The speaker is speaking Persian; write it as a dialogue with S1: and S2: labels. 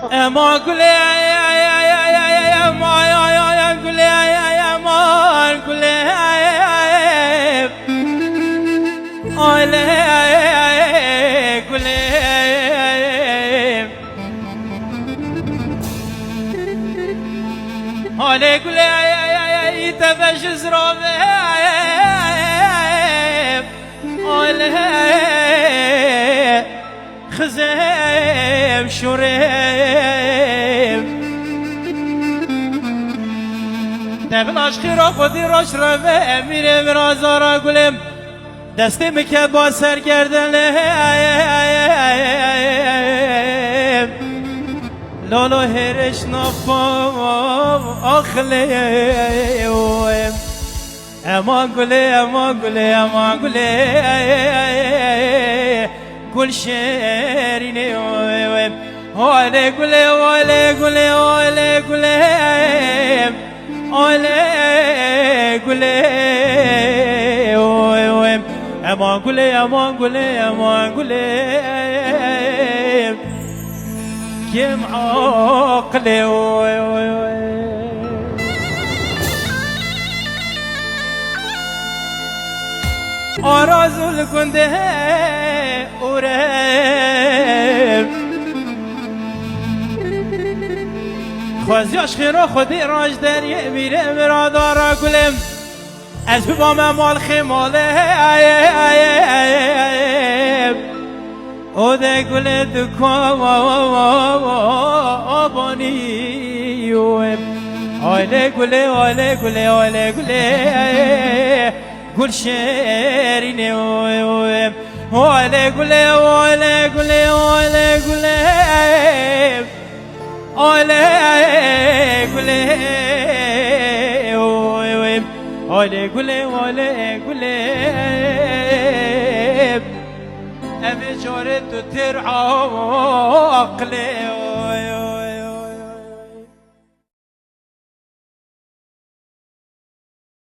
S1: ما قولي يا ما يا قولي يا ما قولي قولي قولي قولي قولي تفش زروبي قولي خزيب شوريب نبلاش خیرا خودی راش رو به میره برازارا گلم دستی میکه با سرگردنم لالو هرش نفام آخلیم اما گله اما گله اما گله گل شیرینه وله گله وله گله وله گله وله گله اما گله اما گله اما گله كم عقلي أرازل كنده أورب خوزياش خيرا خدي راج دري ميري مرادارا قلم از ببام مال خماله او ده گل دکان آبانی آله گله آله گله آله گله گل شیرینه آله گله آله گله آله گله آله گله آله گله آله گله أبي جورت ترعى عقلي